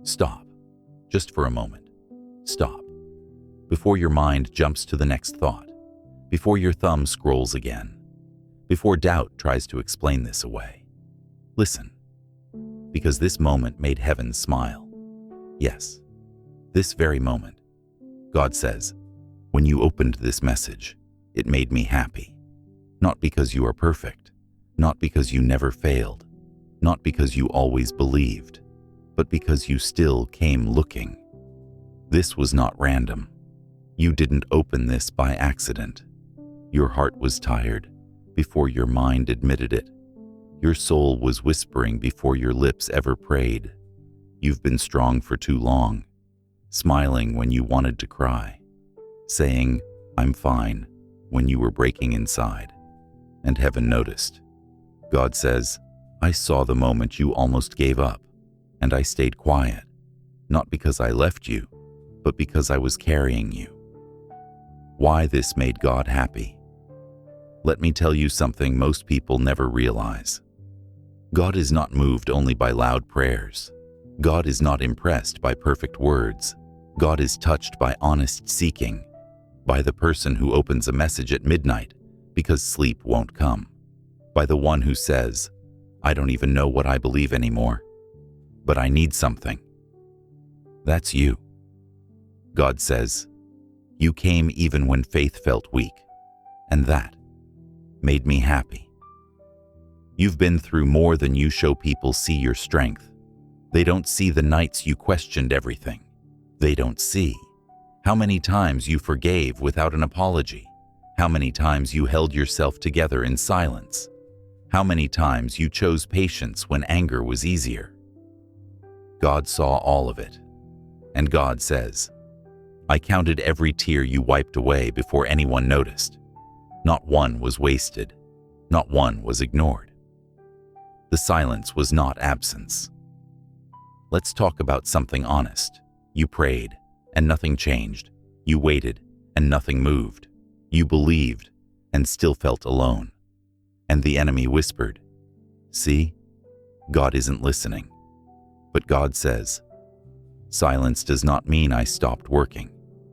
Stop. Just for a moment. Stop. Before your mind jumps to the next thought. Before your thumb scrolls again. Before doubt tries to explain this away. Listen. Because this moment made heaven smile. Yes. This very moment. God says, when you opened this message, it made me happy. Not because you are perfect. Not because you never failed. Not because you always believed. But because you still came looking. This was not random. You didn't open this by accident. Your heart was tired before your mind admitted it. Your soul was whispering before your lips ever prayed. You've been strong for too long, smiling when you wanted to cry, saying, "I'm fine," when you were breaking inside. And heaven noticed. God says, I saw the moment you almost gave up, and I stayed quiet, not because I left you, but because I was carrying you. Why this made God happy? Let me tell you something most people never realize. God is not moved only by loud prayers. God is not impressed by perfect words. God is touched by honest seeking, by the person who opens a message at midnight because sleep won't come, by the one who says, I don't even know what I believe anymore, but I need something. That's you. God says, you came even when faith felt weak, and that made me happy. You've been through more than you show people see your strength. They don't see the nights you questioned everything. They don't see how many times you forgave without an apology, how many times you held yourself together in silence, how many times you chose patience when anger was easier. God saw all of it, and God says, I counted every tear you wiped away before anyone noticed. Not one was wasted. Not one was ignored. The silence was not absence. Let's talk about something honest. You prayed, and nothing changed. You waited, and nothing moved. You believed, and still felt alone. And the enemy whispered, see, God isn't listening. But God says, silence does not mean I stopped working.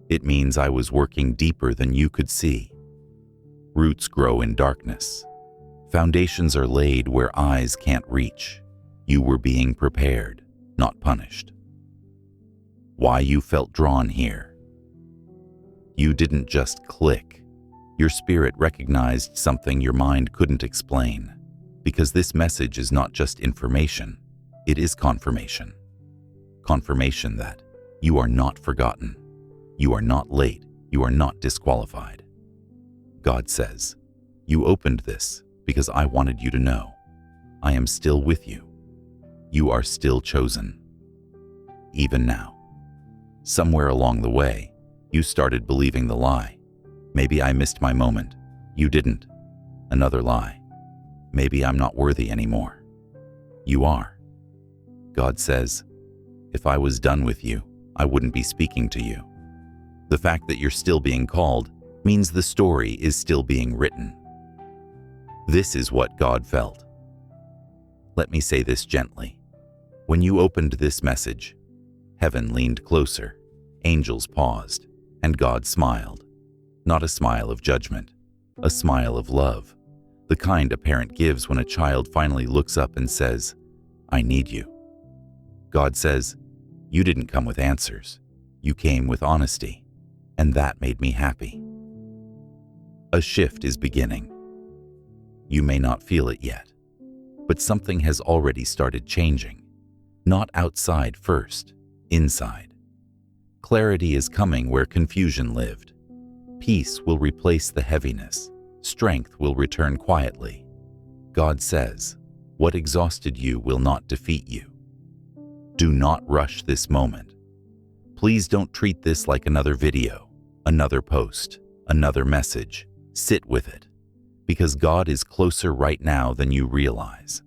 It means I was working deeper than you could see. Roots grow in darkness. Foundations are laid where eyes can't reach. You were being prepared, not punished. Why you felt drawn here? You didn't just click. Your spirit recognized something your mind couldn't explain. Because this message is not just information, it is confirmation. Confirmation that you are not forgotten. You are not late. You are not disqualified. God says, you opened this because I wanted you to know. I am still with you. You are still chosen. Even now. Somewhere along the way, you started believing the lie. Maybe I missed my moment. You didn't. Another lie. Maybe I'm not worthy anymore. You are. God says, if I was done with you, I wouldn't be speaking to you. The fact that you're still being called means the story is still being written. This is what God felt. Let me say this gently. When you opened this message, heaven leaned closer, angels paused, and God smiled. Not a smile of judgment, a smile of love, the kind a parent gives when a child finally looks up and says, I need you. God says, you didn't come with answers. You came with honesty, and that made me happy. A shift is beginning. You may not feel it yet, but something has already started changing. Not outside first, inside. Clarity is coming where confusion lived. Peace will replace the heaviness. Strength will return quietly. God says, what exhausted you will not defeat you. Do not rush this moment. Please don't treat this like another video, another post, another message. Sit with it, because God is closer right now than you realize.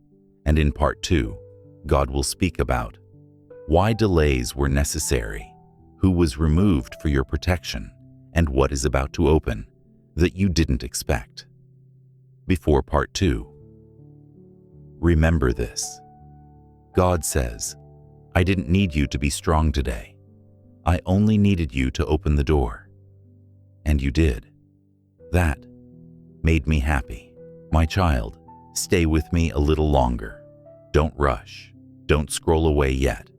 And in part 2, God will speak about why delays were necessary, who was removed for your protection, and what is about to open that you didn't expect. Before part 2, remember this. God says, I didn't need you to be strong today. I only needed you to open the door. And you did. That made me happy. My child, stay with me a little longer. Don't rush. Don't scroll away yet.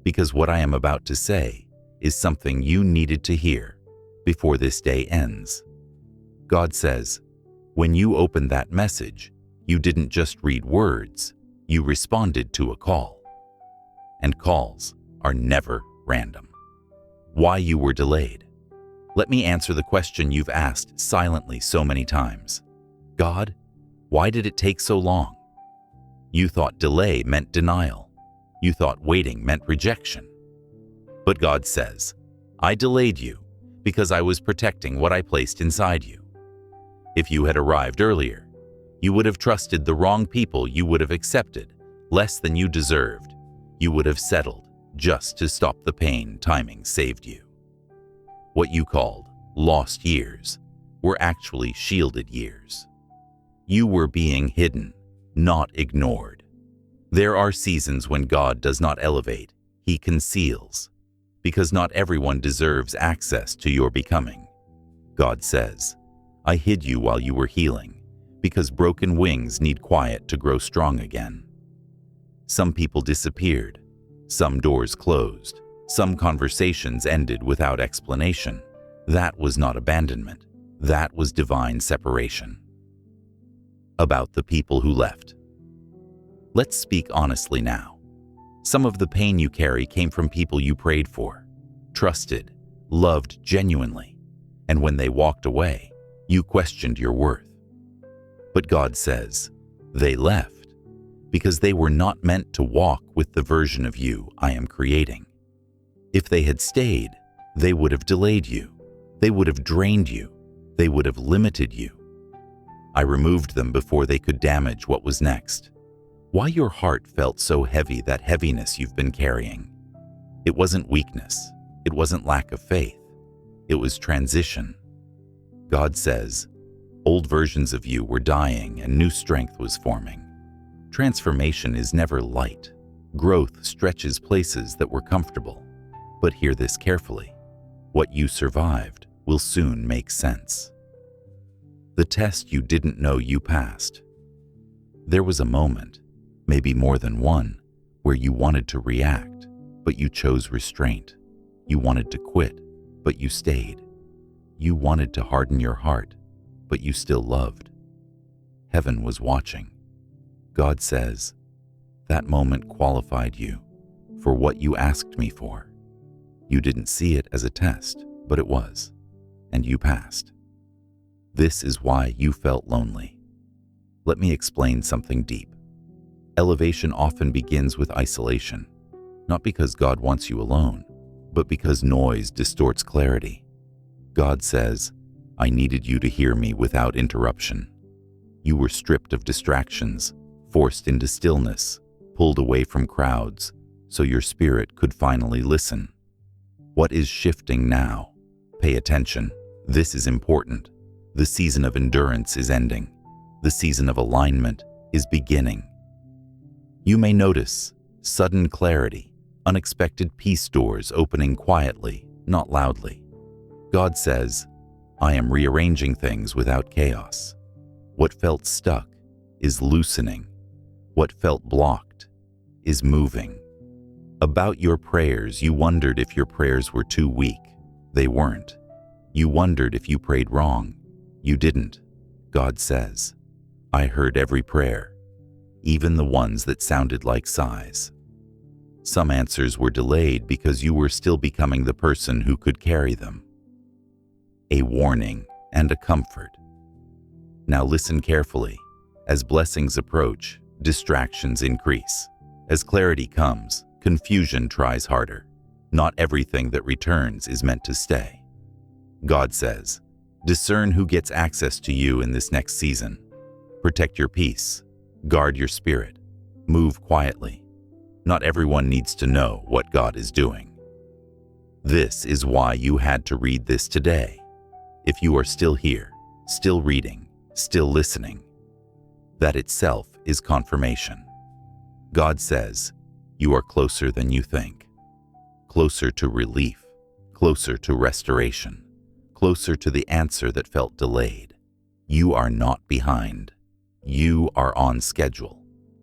Because what I am about to say is something you needed to hear before this day ends. God says, when you opened that message, you didn't just read words, you responded to a call. And calls are never random. Why you were delayed? Let me answer the question you've asked silently so many times. God, why did it take so long? You thought delay meant denial. You thought waiting meant rejection. But God says, I delayed you because I was protecting what I placed inside you. If you had arrived earlier, you would have trusted the wrong people. You would have accepted less than you deserved. You would have settled just to stop the pain. Timing saved you. What you called lost years were actually shielded years. You were being hidden, not ignored. There are seasons when God does not elevate, He conceals, because not everyone deserves access to your becoming. God says, I hid you while you were healing, because broken wings need quiet to grow strong again. Some people disappeared, some doors closed, some conversations ended without explanation. That was not abandonment, that was divine separation. About the people who left. Let's speak honestly now. Some of the pain you carry came from people you prayed for, trusted, loved genuinely, and when they walked away, you questioned your worth. But God says, they left because they were not meant to walk with the version of you I am creating. If they had stayed, they would have delayed you. They would have drained you. They would have limited you. I removed them before they could damage what was next. Why your heart felt so heavy, that heaviness you've been carrying? It wasn't weakness. It wasn't lack of faith. It was transition. God says, old versions of you were dying and new strength was forming. Transformation is never light. Growth stretches places that were comfortable. But hear this carefully. What you survived will soon make sense. The test you didn't know you passed. There was a moment, maybe more than one, where you wanted to react, but you chose restraint. You wanted to quit, but you stayed. You wanted to harden your heart, but you still loved. Heaven was watching. God says, that moment qualified you for what you asked me for. You didn't see it as a test, but it was, and you passed. This is why you felt lonely. Let me explain something deep. Elevation often begins with isolation, not because God wants you alone, but because noise distorts clarity. God says, I needed you to hear me without interruption. You were stripped of distractions, forced into stillness, pulled away from crowds, so your spirit could finally listen. What is shifting now? Pay attention. This is important. The season of endurance is ending. The season of alignment is beginning. You may notice sudden clarity, unexpected peace doors opening quietly, not loudly. God says, I am rearranging things without chaos. What felt stuck is loosening. What felt blocked is moving. About your prayers, you wondered if your prayers were too weak. They weren't. You wondered if you prayed wrong. You didn't. God says, I heard every prayer, even the ones that sounded like sighs. Some answers were delayed because you were still becoming the person who could carry them. A warning and a comfort. Now listen carefully. As blessings approach, distractions increase. As clarity comes, confusion tries harder. Not everything that returns is meant to stay. God says, discern who gets access to you in this next season. Protect your peace. Guard your spirit. Move quietly. Not everyone needs to know what God is doing. This is why you had to read this today. If you are still here, still reading, still listening, that itself is confirmation. God says, You are closer than you think. Closer to relief, closer to restoration, closer to the answer that felt delayed. You are not behind. You are on schedule.